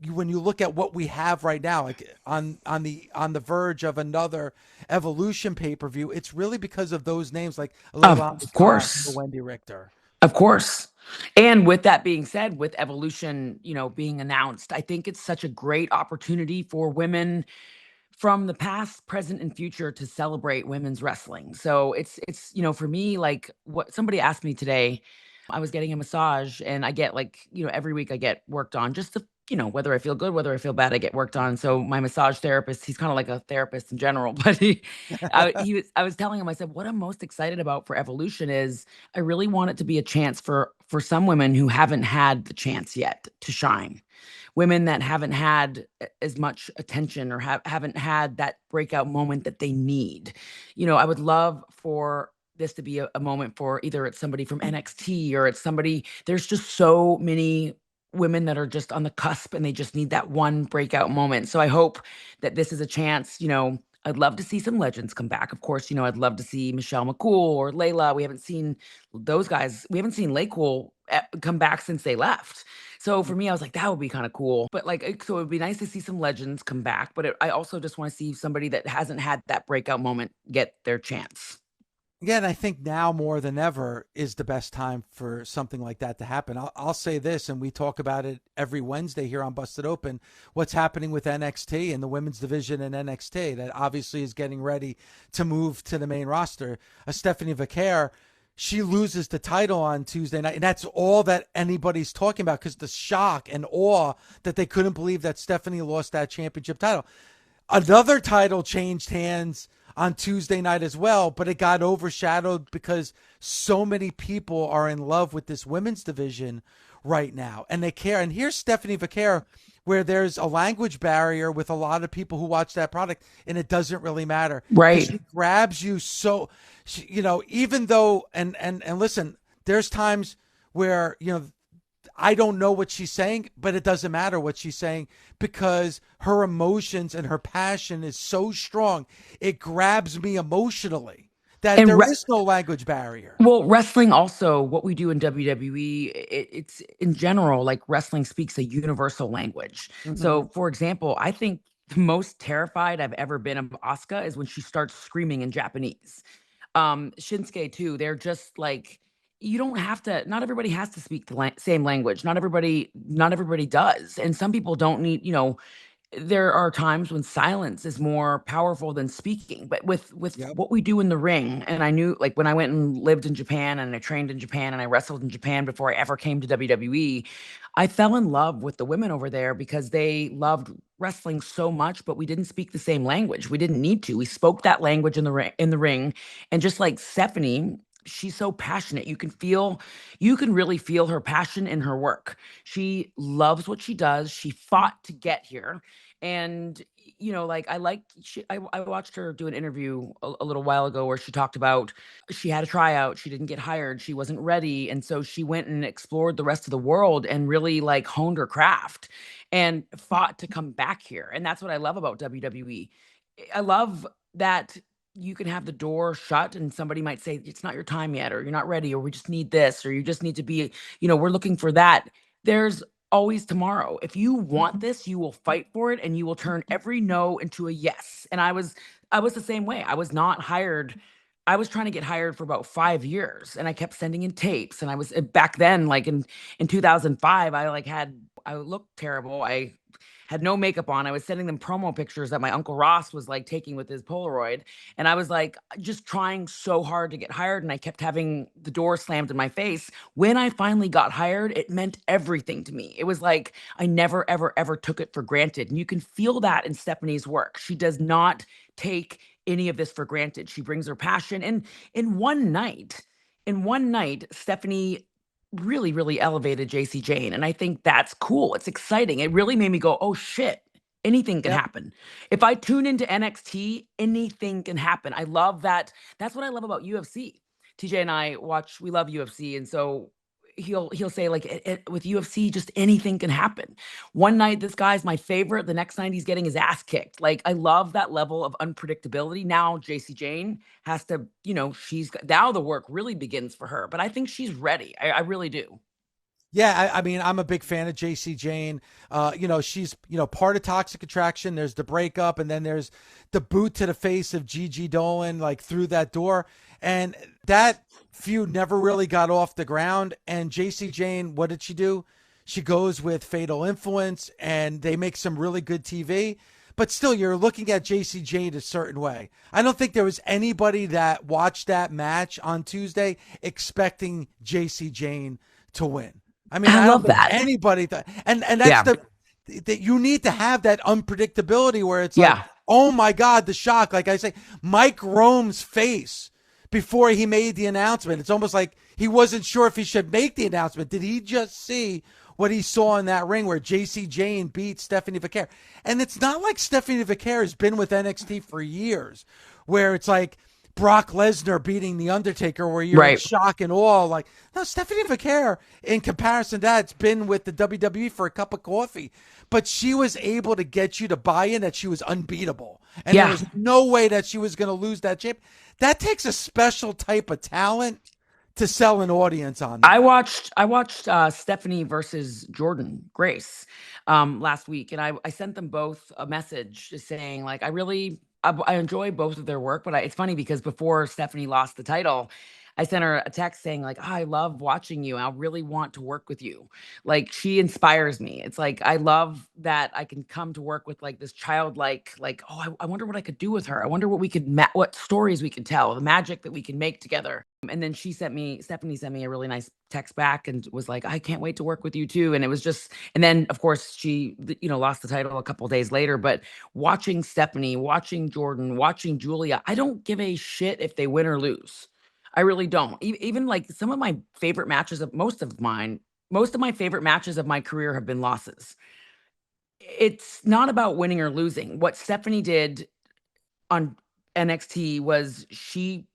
when you look at what we have right now, like on the verge of another Evolution pay-per-view, it's really because of those names like Of Leilani Kai or course. Wendy Richter. Of course. And with that being said, with Evolution, being announced, I think it's such a great opportunity for women from the past, present, and future to celebrate women's wrestling. So it's for me, like what somebody asked me today, I was getting a massage and I get like, every week I get worked on just to, whether I feel good, whether I feel bad, I get worked on. So my massage therapist, he's kind of like a therapist in general, but I was telling him, I said, what I'm most excited about for Evolution is I really want it to be a chance for some women who haven't had the chance yet to shine, women that haven't had as much attention or haven't had that breakout moment that they need. I would love for this to be a moment for either it's somebody from NXT or it's somebody, there's just so many women that are just on the cusp and they just need that one breakout moment. So I hope that this is a chance. I'd love to see some legends come back. Of course, I'd love to see Michelle McCool or Layla. We haven't seen those guys. We haven't seen Laycool come back since they left. So for me, I was like, that would be kind of cool. But like, so it would be nice to see some legends come back. But I also just want to see somebody that hasn't had that breakout moment get their chance. Yeah, and I think now more than ever is the best time for something like that to happen. I'll say this, and we talk about it every Wednesday here on Busted Open. What's happening with NXT and the women's division in NXT that obviously is getting ready to move to the main roster. Stephanie Vaquer, she loses the title on Tuesday night, and that's all that anybody's talking about because the shock and awe that they couldn't believe that Stephanie lost that championship title. Another title changed hands on Tuesday night as well, but it got overshadowed because so many people are in love with this women's division right now and they care. And here's Stephanie Vaquer, where there's a language barrier with a lot of people who watch that product, and it doesn't really matter because Right. she grabs you so, even though, and listen, there's times where, I don't know what she's saying, but it doesn't matter what she's saying because her emotions and her passion is so strong. It grabs me emotionally that And there is no language barrier. well, wrestling also, what we do in WWE, it's in general, like wrestling speaks a universal language. Hmm. So, for example, I think the most terrified I've ever been of Asuka is when she starts screaming in Japanese. Shinsuke too, they're just like, you don't have to, not everybody has to speak the same language. Not everybody does. And some people don't need, there are times when silence is more powerful than speaking. But with Yep. what we do in the ring, and I knew, like, when I went and lived in Japan and I trained in Japan and I wrestled in Japan before I ever came to WWE, I fell in love with the women over there because they loved wrestling so much, but we didn't speak the same language. We didn't need to. We spoke that language in the ring, and just like Stephanie, she's so passionate. You can really feel her passion in her work. She loves what she does. She fought to get here. And like, I watched her do an interview a little while ago where she talked about she had a tryout, she didn't get hired, she wasn't ready, and so she went and explored the rest of the world and really like honed her craft and fought to come back here. And that's what I love about WWE. I love that you can have the door shut and somebody might say it's not your time yet, or you're not ready, or we just need this, or you just need to be, we're looking for that. There's always tomorrow. If you want this, you will fight for it and you will turn every no into a yes. And I was the same way. I was not hired. I was trying to get hired for about 5 years and I kept sending in tapes, and I was back then, like in 2005, I looked terrible. I had no makeup on. I was sending them promo pictures that my uncle Ross was like taking with his Polaroid. And I was like just trying so hard to get hired. And I kept having the door slammed in my face. When I finally got hired, it meant everything to me. It was like I never, ever, ever took it for granted. And you can feel that in Stephanie's work. She does not take any of this for granted. She brings her passion. And in one night, Stephanie really, really elevated JC Jane. And I think that's cool. It's exciting. It really made me go, oh shit, anything can Yep. happen. If I tune into NXT, anything can happen. I love that. That's what I love about UFC. TJ and I we love UFC. And so he'll say, like, with UFC, just anything can happen. One night this guy's my favorite, the next night he's getting his ass kicked. Like, I love that level of unpredictability. Now JC Jane has to, now the work really begins for her, but I think she's ready. I really do. Yeah, I mean, I'm a big fan of JC Jane. She's, part of Toxic Attraction. There's the breakup, and then there's the boot to the face of Gigi Dolan, like through that door. And that feud never really got off the ground. And JC Jane, what did she do? She goes with Fatal Influence, and they make some really good TV. But still, you're looking at JC Jane a certain way. I don't think there was anybody that watched that match on Tuesday expecting JC Jane to win. I mean, I I don't love think that. anybody thought, and that's Yeah. the that you need to have that unpredictability where it's like, Yeah. oh my God, the shock. Like I say, Mike Rome's face before he made the announcement. It's almost like he wasn't sure if he should make the announcement. Did he just see what he saw in that ring where JC Jane beat Stephanie Vaquer? And it's not like Stephanie Vaquer has been with NXT for years, where it's like Brock Lesnar beating The Undertaker, where you're in Right. shock and awe. Like, no, Stephanie Vaquer, in comparison to that, has been with the WWE for a cup of coffee. But she was able to get you to buy in that she was unbeatable. And there Yeah. was no way that she was going to lose that champ. That takes a special type of talent to sell an audience on that. I watched Stephanie versus Jordan Grace last week, and I sent them both a message just saying like I enjoy both of their work, but it's funny because before Stephanie lost the title, I sent her a text saying like, "Oh, I love watching you. I really want to work with you. Like she inspires me. It's like I love that I can come to work with like this childlike, like, oh, I wonder what I could do with her. I wonder what we could, what stories we could tell, the magic that we can make together." And then Stephanie sent me a really nice text back and was like, "I can't wait to work with you too." And it was just, and then of course she, lost the title a couple days later. But watching Stephanie, watching Jordan, watching Julia, I don't give a shit if they win or lose. I really don't. Even like some of my favorite matches of most of my favorite matches of my career have been losses. It's not about winning or losing. What Stephanie did on NXT was she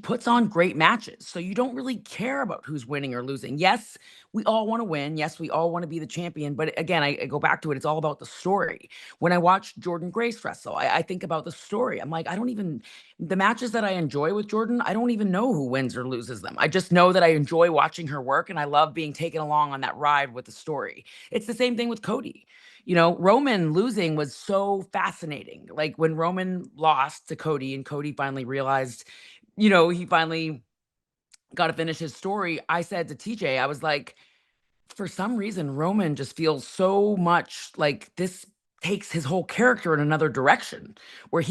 puts on great matches. So you don't really care about who's winning or losing. Yes, we all want to win. Yes, we all want to be the champion. But again, I go back to it. It's all about the story. When I watch Jordan Grace wrestle, I think about the story. I'm like, the matches that I enjoy with Jordan, I don't even know who wins or loses them. I just know that I enjoy watching her work and I love being taken along on that ride with the story. It's the same thing with Cody. Roman losing was so fascinating. Like when Roman lost to Cody and Cody finally realized, he finally got to finish his story. I said to TJ, I was like, for some reason, Roman just feels so much like this takes his whole character in another direction where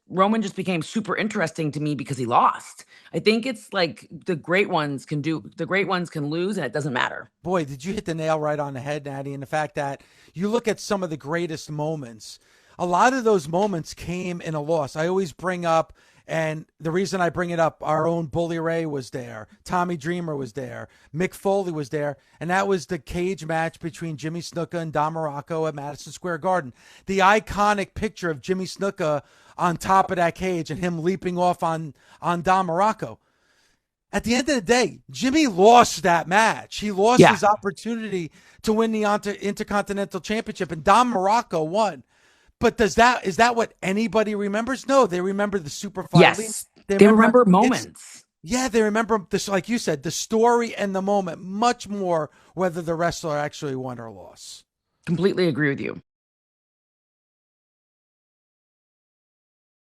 Roman just became super interesting to me because he lost. I think it's like the great ones can lose and it doesn't matter. Boy, did you hit the nail right on the head, Natty, and the fact that you look at some of the greatest moments. A lot of those moments came in a loss. I always bring up, and the reason I bring it up, our own Bully Ray was there. Tommy Dreamer was there. Mick Foley was there. And that was the cage match between Jimmy Snuka and Don Morocco at Madison Square Garden. The iconic picture of Jimmy Snuka on top of that cage and him leaping off on Don Morocco. At the end of the day, Jimmy lost that match. He lost his opportunity to win the Intercontinental Championship, and Don Morocco won. But is that what anybody remembers? No, they remember the super fight. Yes, they remember moments. Yeah, they remember this, like you said, the story and the moment much more, whether the wrestler actually won or lost. Completely agree with you.